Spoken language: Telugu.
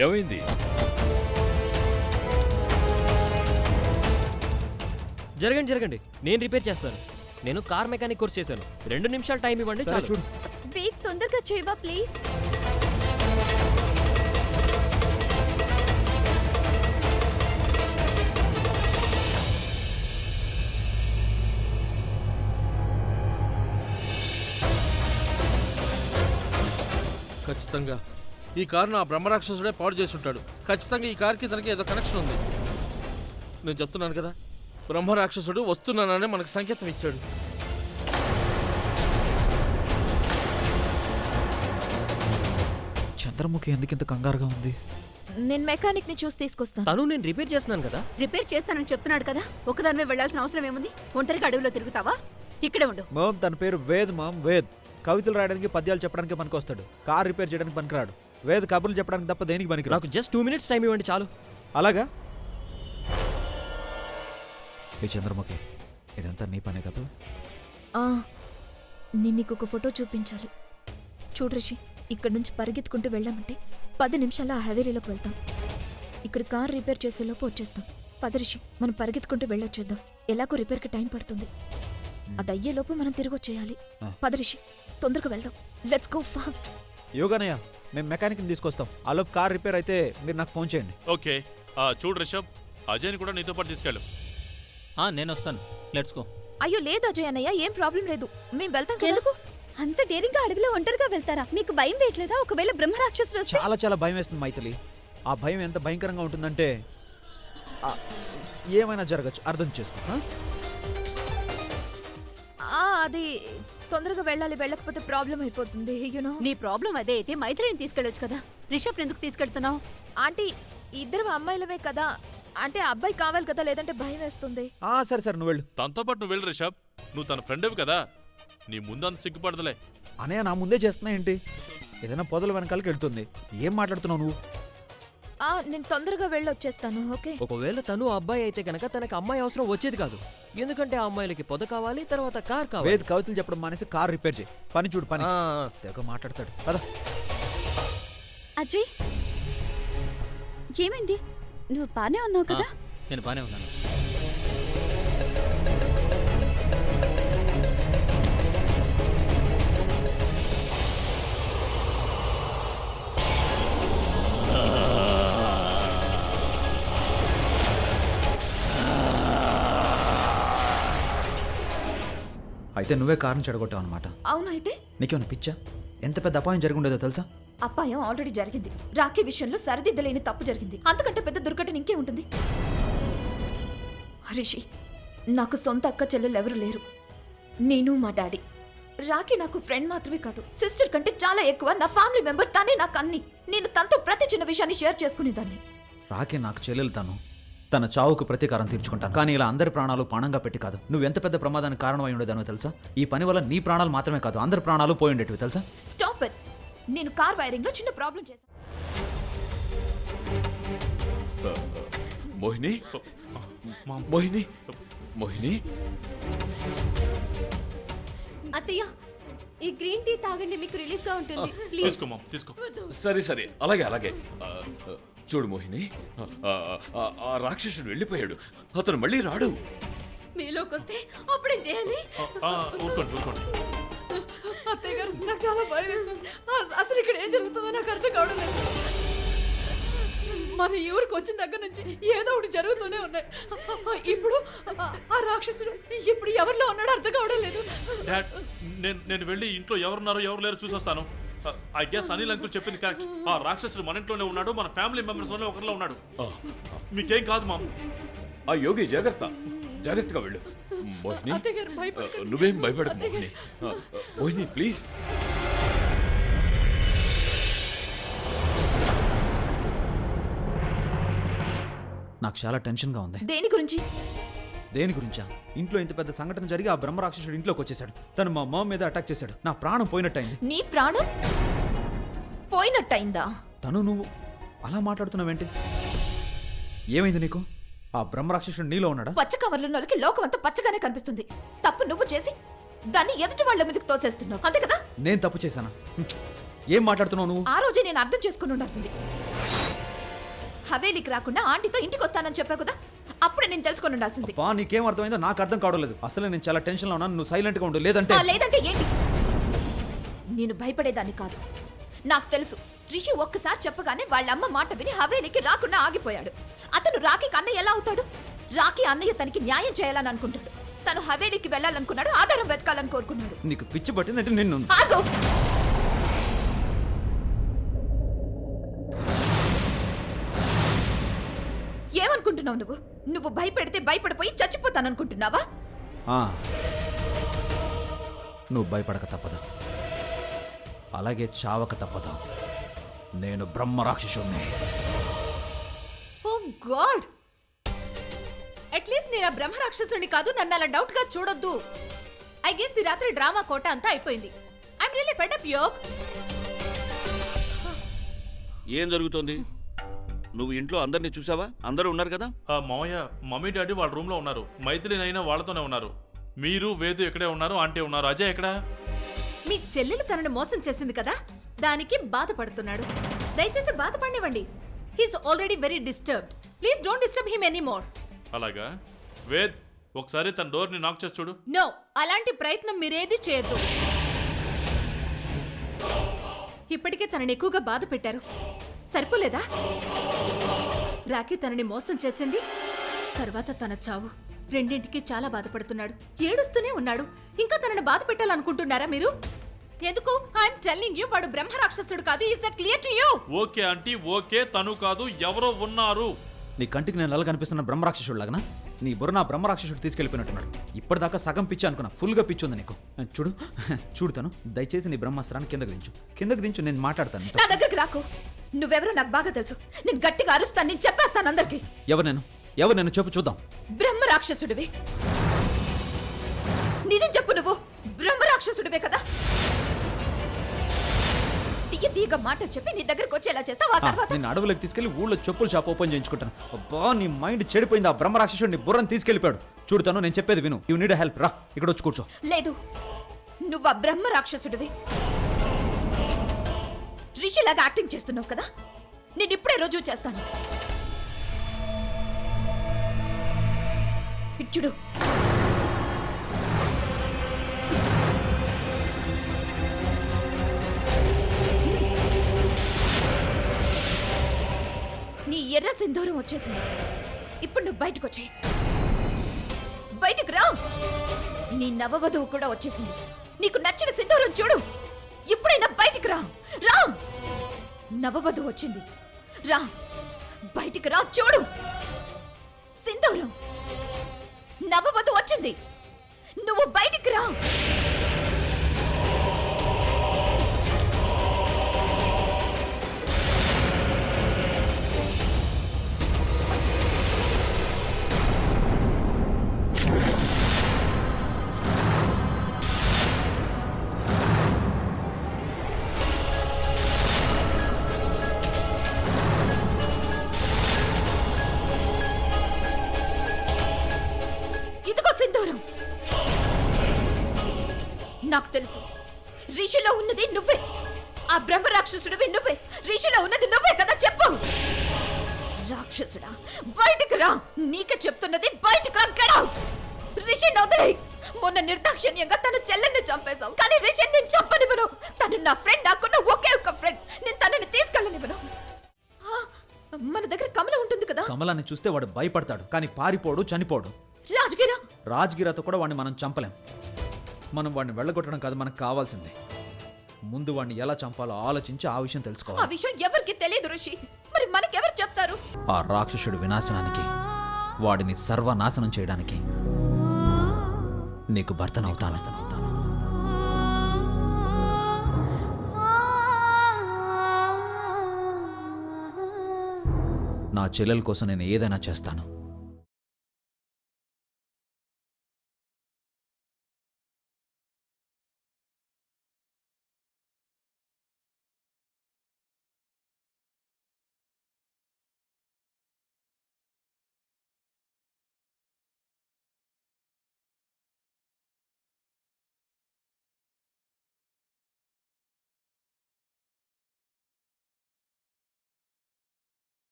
ఏమైంది? జరగండి, నేను రిపేర్ చేస్తాను. నేను కార్ మెకానిక్ కోర్స్ చేశాను. 2 నిమిషాలు టైం ఇవ్వండి చాలు. చూడు, వేగ్ తొందరగా చేయవా ప్లీజ్. ఖచ్చితంగా ఈ కారును ఆ బ్రహ్మరాక్షసుడే పాడు చేసి ఉంటాడు. ఖచ్చితంగా ఈ కార్కి తనకి ఏదో కనెక్షన్ ఉంది. నేను చెప్తున్నాను కదా, బ్రహ్మరాక్షసుడు వస్తున్నానని మనకు సంకేతం ఇచ్చాడు. చంద్రముఖి ఎందుకింత కంగారుగా ఉంది? నేను మెకానిక్ ని చూసి తీసుకొస్తాను. తను నేను రిపేర్ చేస్తున్నాను కదా. రిపేర్ చేస్తానని చెప్తున్నాడు కదా, ఒకదానివే వెళ్లాల్సిన అవసరం ఏముంది? ఒంటరిగా అడవిలో తిరుగుతావా? ఇక్కడే ఉండు. మామ్, తన పేరు వేద్. మామ్, వేద్ కవితలు రాయడానికి, పద్యాలు చెప్పడానికి పనికొస్తాడు. కార్ రిపేర్ చేయడానికి పనికిరాడు. వేద్ కబుర్లు చెప్పడానికి తప్ప దేనికి పనికిరాడు. నాకు జస్ట్ 2 మినిట్స్ టైం ఇవ్వండి చాలు. అలాగా? ఏ చంద్రముఖి, ఇదంతా నీ పనే కదా? నేను నీకు ఒక ఫోటో చూపించాలి. చూడు రిషి, ఇక్కడ నుంచి పరిగెత్తుకుంటూ వెళ్ళామంటే 10 నిమిషాల్లో ఆ హవేలీలోకి వెళ్తాం. ఇక్కడ కార్ రిపేర్ చేసేలోపు వచ్చేస్తాం. పద రిషి, మనం పరిగెత్తుకుంటూ వెళ్ళొచ్చేద్దాం. ఎలాగో రిపేర్కి టైం పడుతుంది. అది అయ్యేలోపు మనం తిరిగి వచ్చేయాలి. పద రిషి, తొందరగా వెళ్దాం. Let's go fast. యోగానయ్య, మేము మెకానిక్ని తీసుకొస్తాం. ఆలోపు కార్ రిపేర్ అయితే మీరు నాకు ఫోన్ చేయండి. ఓకే. చూడు రిషబ్, అజయ్ని కూడా నీతో పాటు తీసుకెళ్ళు. నేను వస్తాను. Let's go. అయ్యో లేదు అజయ్ అన్నయ్య, ఏం ప్రాబ్లం లేదు. మేము వెళ్తాం. ఎందుకు అంత డేరింగ్ గా అడవిలో ఒంటరిగా వెళ్తారా? మీకు భయం వేయట్లేదా? ఒకవేళ బ్రహ్మరాక్షసుడు వస్తే? చాలా భయం వేస్తుంది మైథిలి. ఆ భయం ఎంత భయంకరంగా ఉంటుందంటే ఏమైనా జరగచ్చు, అర్థం చేసుకో. అది తొందరగా వెళ్ళాలి, వెళ్ళకపోతే ప్రాబ్లం అయిపోతుంది. యూనో. నీ ప్రాబ్లం అదే అయితే మైత్రిని తీసుకెళ్ళొచ్చు కదా. రిషబ్ ఎందుకు తీసుకెళ్తున్నావు? ఆంటీ, ఇద్దరు అమ్మాయిలవే కదా, అంటే అబ్బాయి కావాలి కదా, లేదంటే భయం వేస్తుంది. సరే నువ్వు వెళ్ళు. తనతో పాటు నువ్వు వెళ్ళు రిషబ్. నువ్వు తన ఫ్రెండ్వి కదా, నీ ముందంత సిగ్గుపడదులే. అనయ్య, నా ముందే చేస్తున్నా ఏంటి? ఏదైనా పొదల వెనకాలకి వెళ్తుంది. ఏం మాట్లాడుతున్నావు నువ్వు? నేను తొందరగా వెళ్ళి వచ్చేస్తాను. ఓకే. ఒకవేళ తను అబ్బాయి అయితే కనుక తనకి అమ్మాయి అవసరం వచ్చేది కాదు. ఎందుకంటే ఆ అమ్మాయిలకి పొద కావాలి, తర్వాత కార్ కావాలి. వేద్ కవితలు చెప్పడం మానేసి కార్ రిపేర్ చేయి. పని చూడు, పని. తెగ మాట్లాడతాడు కదా. అజయ్, ఏమైంది? నువ్వు బానే ఉన్నావు కదా? నేను బానే ఉన్నాను. అయితే నువ్వే కారుని చెడగొట్టావు అనమాట. అవునైతే నీకేమైనా పిచ్చా? ఎంత పెద్ద అపాయం జరిగి ఉండేదో తెలుసా? అపాయం ఆల్రెడీ జరిగింది. రాఖీ విషయంలో సరిదిద్దలేని తప్పు జరిగింది. అంతకంటే పెద్ద దుర్ఘటన ఇంకే ఉంటుంది. రిషి, నాకు సొంత అక్క చెల్లెలు ఎవరు లేరు. నేను, మా డాడీ. రాఖీ నాకు ఫ్రెండ్ మాత్రమే కాదు, సిస్టర్ కంటే చాలా ఎక్కువ. నా ఫ్యామిలీ మెంబర్. తనే నాకు అన్ని. నేను తనతో ప్రతి చిన్న విషయాన్ని షేర్ చేసుకునేదాన్ని. రాఖీ నాకు చెల్లెలు. తన చావుకు ప్రతీకారం తీర్చుకుంటాను. కానీ ఇలా అందరి ప్రాణాలు పణంగా పెట్టి కాదు. నువ్వు ఎంత పెద్ద ప్రమాదానికి కారణమై ఉండేదానో తెలుసా? ఈ పని వల్ల నీ ప్రాణాలు మాత్రమే కాదు, అందరి ప్రాణాలు పోయి ఉండేటివి తెలుసా? Stop it. నేను కార్ వైరింగ్ లో చిన్న ప్రాబ్లం చేశాను. మోహిని, మోహిని, మోహిని. అత్తయ్య, ఈ గ్రీన్ టీ తాగండి, మీకు రిలీఫ్ గా ఉంటుంది. ప్లీజ్ తీసుకో మామ్, తీసుకో. సరే, అలాగే. చూడు మోహిని, ఆ రాక్షసుడు వెళ్ళిపోయాడు. అతను మళ్ళీ రాడు. మీలోకి వస్తే అప్పుడే చేయాలి. ఊరుకోండి. అత్తయ్య గారు, నాకు చాలా భయం వేస్తుంది. అసలు ఇక్కడ ఏం జరుగుతుందో నాకు అర్థం కావడం లేదు. మన ఈ ఊరికి వచ్చిన దగ్గర నుంచి ఏదో ఒకటి జరుగుతూనే ఉన్నాయి. ఇప్పుడు ఆ రాక్షసుడు ఇప్పుడు ఎవరిలో ఉన్నాడో అర్థం కావడం లేదు. డాడ్, నేను వెళ్ళి ఇంట్లో ఎవరున్నారో ఎవరు లేరో చూసొస్తాను. ఐ గెస్ అనిల్ అంకుల్ చెప్పింది కరెక్ట్. ఆ రాక్షసుడు మన ఇంట్లోనే ఉన్నాడు, మన ఫ్యామిలీ మెంబర్స్ లోనే ఒకరిలో ఉన్నాడు. మీకేం కాదు మామ్. ఆ యోగి జాగ్రత్తగా వెళ్ళు. మోహిని, నువ్వేం భయపడకు మోహిని. మోహిని ప్లీజ్. నాకు చాలా టెన్షన్గా ఉంది. దేని గురించి? దేని గురించా? ఇంట్లో ఇంత పెద్ద సంఘటన జరిగి ఆ బ్రహ్మరాక్షసుడు ఇంట్లోకి వచ్చేసాడు. తను మా మామ మీద అటాక్ చేశాడు. నా ప్రాణం పోయినట్టయింది. నీ ప్రాణం పోయినట్టయిందా? నువ్వు అలా మాట్లాడుతున్నావేంటి? ఏమైంది నీకు? ఆ బ్రహ్మరాక్షసుడు నీలో ఉన్నాడా? పచ్చ కవర్లున్నోళ్ళకి లోకం అంతా పచ్చగానే కనిపిస్తుంది. తప్పు నువ్వు చేసి దాన్ని ఎదుటి వాళ్ళ మీదకి తోసేస్తున్నావు, అంతే కదా? నేను తప్పు చేశానా? ఏం మాట్లాడుతున్నావు నువ్వు? ఆ రోజే నేను అర్థం చేసుకుని ఉండాల్సింది. హవేలీకి రాకుండా ఆంటీతో ఇంటికి వస్తానని చెప్పావు కదా, అప్పుడే నేను తెలుసుకొని ఉండాల్సింది. బా నీకేం అర్థమైందో నాకు అర్థం కావడం లేదు. అసలు నేను చాలా టెన్షన్లో ఉన్నాను. నువ్వు సైలెంట్గా ఉండు, లేదంటే లేదంటే ఏంటి? నేను భయపడేదాన్ని కాదు. నాకు తెలుసు, రిషి ఒక్కసారి చెప్పగానే వాళ్ళ అమ్మ మాట విని హవేలీకి రాకుండా ఆగిపోయాడు. అతను రాఖీకి అన్నయ్య ఎలా అవుతాడు? రాఖీ అన్నయ్య తనకి న్యాయం చేయాలని అనుకుంటాడు. తను హవేలీకి వెళ్ళాలనుకున్నాడు, ఆధారం వెతకాలని కోరుకున్నాడు. నీకు పిచ్చి పట్టిందంటే నిన్ను ఆగు! ఏమనుకుంటున్నావు నువ్వు? నువ్వు భయపెడితే భయపడిపోయి చచ్చిపోతాననుకుంటున్నావా? ఆ, నువ్వు భయపడక తప్పదు, అలాగే చావక తప్పదు. నేను బ్రహ్మరాక్షసుణ్ణి. ఓ గాడ్, అట్లీస్ట్ నేను ఆ బ్రహ్మ రాక్షసుని కాదు. నన్ను అలా డౌట్ గా చూడొద్దు. ఐ గెస్ ఈ రాత్రి డ్రామా కోట అంతా అయిపోయింది. ఐఎమ్ రియల్లీ ఫెడ్ అప్ యోగ్. ఏం జరుగుతోంది? నువ్వు ఇంట్లో అందరినీ చూసావా? అందరూ ఉన్నారు కదా? మామయ్య, మమ్మీ డాడీ వాళ్ళ రూమ్ లో ఉన్నారు. మైథిలినైనా వాళ్ళతోనే ఉన్నారు. మీరు వేదు ఇక్కడే ఉన్నారు, ఆంటీ ఉన్నారు. అజయ్ ఎక్కడా? మీ చెల్లెలు తనని మోసం చేసింది కదా, దానికి బాధపడుతున్నాడు. దయచేసి బాధపడనివ్వండి. He's already very disturbed. Please don't disturb him anymore. అలాగా? వేద్, ఒకసారి తన డోర్ ని నాక్ చేసి చూడు. నో, అలాంటి ప్రయత్నం మీరేది చేయొద్దు. ఇప్పటికే తనని ఎక్కువగా బాధ పెట్టారు. సరిపోలేదా? రాఖీ తనని మోసం చేసింది, తర్వాత తన చావు. రెండింటికి చాలా బాధపడుతున్నాడు, ఏడుస్తూనే ఉన్నాడు. ఇంకా తనని బాధ పెట్టాలనుకుంటున్నారా మీరు? ఎందుకు? ఐఎమ్ టెల్లింగ్ యూ, వాడు బ్రహ్మ రాక్షసుడు కాదు. Is that clear to you? Okay aunty, okay. తను కాదు, ఎవరో ఉన్నారు. నీ కంటికి నేను నల్ల కనిపిస్తున్న బ్రహ్మరాక్షసుడు లాగనా? నీ బుర్ర నా బ్రహ్మరాక్షసుడు తీసుకెళ్ళిపోయినట్టున్నాడు. ఇప్పటిదాకా సగం పిచ్చి అనుకున్నా, ఫుల్గా పిచ్చి ఉంది నీకు. చూడు చూడుతాను, దయచేసి నీ బ్రహ్మాస్త్రాన్ని కిందకి దించు. నేను మాట్లాడతాను. నా దగ్గరికి రాకు. నువ్వెవరో నాకు బాగా తెలుసు. నేను గట్టిగా అరుస్తాను, నేను చెప్పేస్తాను అందరికి. ఎవరు నేను చెప్పు చూద్దాం. బ్రహ్మ రాక్షసుడివి. నిజం చెప్పు, నువ్వు బ్రహ్మ రాక్షసుడివే కదా? తీగ మాటలు చెప్పి నీ దగ్గరకు వచ్చేలా చేస్తావు. ఆ తర్వాత నేను అడవులకు తీసుకెళ్లి ఊళ్ళో చెప్పుల షాప్ ఓపెన్ చేయించుకుంటాను. అబ్బా, నీ మైండ్ చెడిపోయింది. ఆ బ్రహ్మరాక్షసుడు నీ బుర్రని తీసుకెళ్ళిపోయాడు. చూడతాను, నేను చెప్పేది విను. You need help. రా, ఇక్కడ వచ్చి కూర్చో. లేదు, నువ్వు ఆ బ్రహ్మ రాక్షసుడివి. రిషిలాగా యాక్టింగ్ చేస్తున్నావు కదా, నేను ఇప్పుడే రుజువు చేస్తాను. చూడు, నీ ఎర్ర సింధూరం వచ్చేసింది. ఇప్పుడు నువ్వు బయటకు వచ్చే. బయటకు రా. నీ నవవధువు కూడా వచ్చేసింది. నీకు నచ్చిన సింధూరం చూడు. ఇప్పుడైనా బయటికి రా. రా, నవవధువు వచ్చింది. రా, బయటికి రా. చూడు, సింధూరం. నవవధువు వచ్చింది. నువ్వు బయటికి రా. నాకు తెలుసు, రిషిలో ఉన్నది నువ్వే. ఆ బ్రహ్మ రాక్షసుడివి నువ్వే. రిషిలో ఉన్నది నువ్వే కదా? చెప్పు. రాక్షసుడా, బయటికి రా. నీకే చెప్తున్నది, బయటికి రా. Get out. రిషిని వదిలేయ్. మొన్న నిర్దాక్షిణ్యంగా తన చెల్లెల్ని చంపేశావు, కానీ రిషిని నేను చంపనివ్వను. తను నా ఫ్రెండ్, నాకున్న ఒకే ఒక ఫ్రెండ్. నేను తనని తీసుకెళ్ళనివ్వను. మన దగ్గర కమల ఉంటుంది కదా. కమలాన్ని చూస్తే వాడు భయపడతాడు, కానీ పారిపోడు, చనిపోడు. రాజ్గిరాతో కూడా వాడిని మనం చంపలేం. మనం వాడిని వెళ్ళగొట్టడం కాదు మనకు కావాల్సింది. ముందు వాడిని ఎలా చంపాలో ఆలోచించి ఆ విషయం తెలుసుకోవాలి. ఆ విషయం ఎవరికి తెలియదు ఋషి. మరి మనకెవరు చెప్తారు? ఆ రాక్షసుడి వినాశనానికి, వాడిని సర్వనాశనం చేయడానికి నీకు భర్తనవుతాను. నా చెల్లెల కోసం నేను ఏదైనా చేస్తాను.